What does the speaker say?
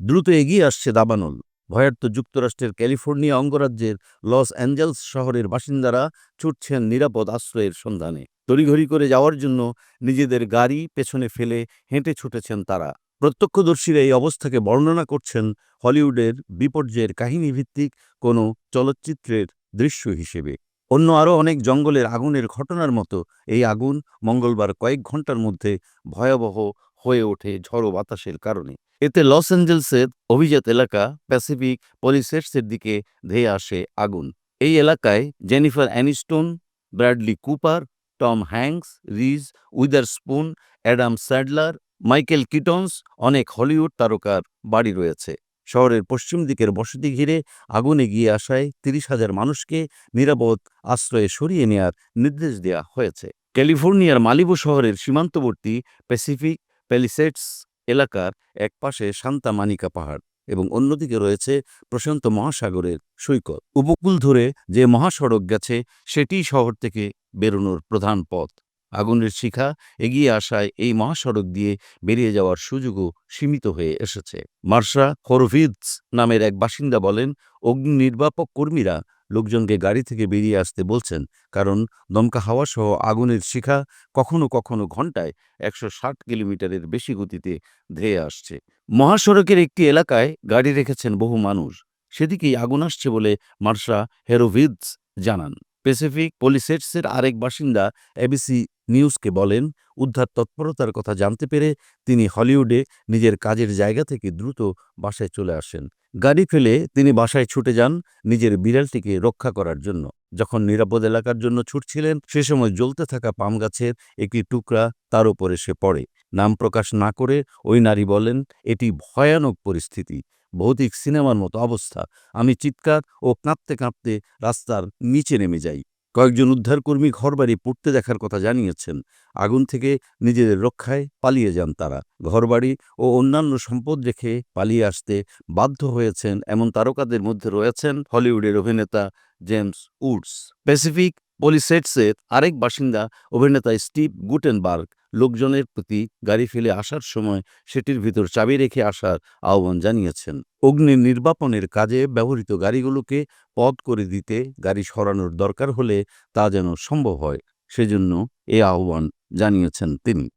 দ্রুত এগিয়ে আসছে দাবানল। ভয়ার্ত যুক্তরাষ্ট্রের ক্যালিফোর্নিয়া অঙ্গরাজ্যের লস অ্যাঞ্জেলস শহরের বাসিন্দারা ছুটছেন নিরাপদ আশ্রয়ের সন্ধানে। তড়িঘড়ি করে যাওয়ার জন্য নিজেদের গাড়ি পেছনে ফেলে হেঁটে ছুটেছেন তারা। প্রত্যক্ষদর্শীরা এই অবস্থাকে বর্ণনা করছেন হলিউডের বিপর্যয়ের কাহিনীভিত্তিক কোনো চলচ্চিত্রের দৃশ্য হিসেবে। অন্য আরও অনেক জঙ্গলের আগুনের ঘটনার মতো এই আগুন মঙ্গলবার কয়েক ঘন্টার মধ্যে ভয়াবহ হয়ে ওঠে ঝড়ো বাতাসের কারণে। এতে লস অ্যাঞ্জেলসের অভিজাত এলাকা প্যাসিফিক পলিসেডসের দিকে ধেয়ে আসে আগুন। এই এলাকায় Jennifer Aniston, Bradley Cooper, Tom Hanks, Reese Witherspoon, Adam Sandler, Michael Keatons অনেক হলিউড তারকার বাড়ি রয়েছে। শহরের পশ্চিম দিকের বসতি ঘিরে আগুন এগিয়ে আসায় ৩০,০০০ মানুষকে নিরাপদ আশ্রয়ে সরিয়ে নেয়ার নির্দেশ দেওয়া হয়েছে। ক্যালিফোর্নিয়ার মালিবু শহরের সীমান্তবর্তী প্যাসিফিক প্যালিসেডস এলাকার একপাশে সান্তা মানিকা পাহাড় এবং অন্যদিকে রয়েছে প্রশান্ত মহাসাগরের সৈকত। উপকূল ধরে যে মহাসড়ক গেছে সেটিই শহর থেকে বেরোনোর প্রধান পথ। আগুনের শিখা এগিয়ে আসায় এই মহাসড়ক দিয়ে বেরিয়ে যাওয়ার সুযোগও সীমিত হয়ে এসেছে। মার্শা হরভিৎজ নামের এক বাসিন্দা বলেন, অগ্নি নির্বাপক কর্মীরা লোকজনকে গাড়ি থেকে বেরিয়ে আসতে বলছেন, কারণ দমকা হাওয়া সহ আগুনের শিখা কখনো কখনো ঘন্টায় ১৬০ কিলোমিটারের বেশি গতিতে ধেয়ে আসছে। মহাসড়কের একটি এলাকায় গাড়ি রেখেছেন বহু মানুষ। সেদিকেই আগুন আসছে বলে মার্শা হেরোভিৎজ জানান। প্যাসিফিক পলিসেডসের আরেক বাসিন্দা এবিসি নিউজকে বলেন, উদ্ধার তৎপরতার কথা জানতে পেরে তিনি হলিউডে নিজের কাজের জায়গা থেকে দ্রুত বাসায় চলে আসেন। গাড়ি ফেলে তিনি বাসায় ছুটে যান নিজের বিড়ালটিকে রক্ষা করার জন্য। যখন নিরাপদ এলাকার জন্য ছুটছিলেন সে সময় জ্বলতে থাকা পাম গাছের একটি টুকরা তার উপরে এসে পড়ে। নাম প্রকাশ না করে ওই নারী বলেন, এটি ভয়ানক পরিস্থিতি, ভৌতিক সিনেমার মতো অবস্থা। আমি চিৎকার ও কাঁপতে কাঁপতে রাস্তার নিচে নেমে যাই। কয়েকজন উদ্ধারকর্মী ঘরবাড়ি পুড়তে দেখার কথা জানিয়েছেন। আগুন থেকে নিজেদের রক্ষায় পালিয়ে যান তারা। ঘরবাড়ি ও অন্যান্য সম্পদ রেখে পালিয়ে আসতে বাধ্য হয়েছেন এমন তারকাদের মধ্যে রয়েছেন হলিউডের অভিনেতা জেমস উডস। প্যাসিফিক পলিসেডসের আরেক বাসিন্দা অভিনেতা স্টিভ গুটেনবার্গ লোকজনের প্রতি গাড়ি ফেলে আসার সময় সেটির ভিতর চাবি রেখে আসার আহ্বান জানিয়েছেন। অগ্নি নির্বাপনের কাজে ব্যবহৃত গাড়িগুলোকে পথ করে দিতে গাড়ি সরানোর দরকার হলে তা যেন সম্ভব হয়, সেজন্য এ আহ্বান জানিয়েছেন তিনি।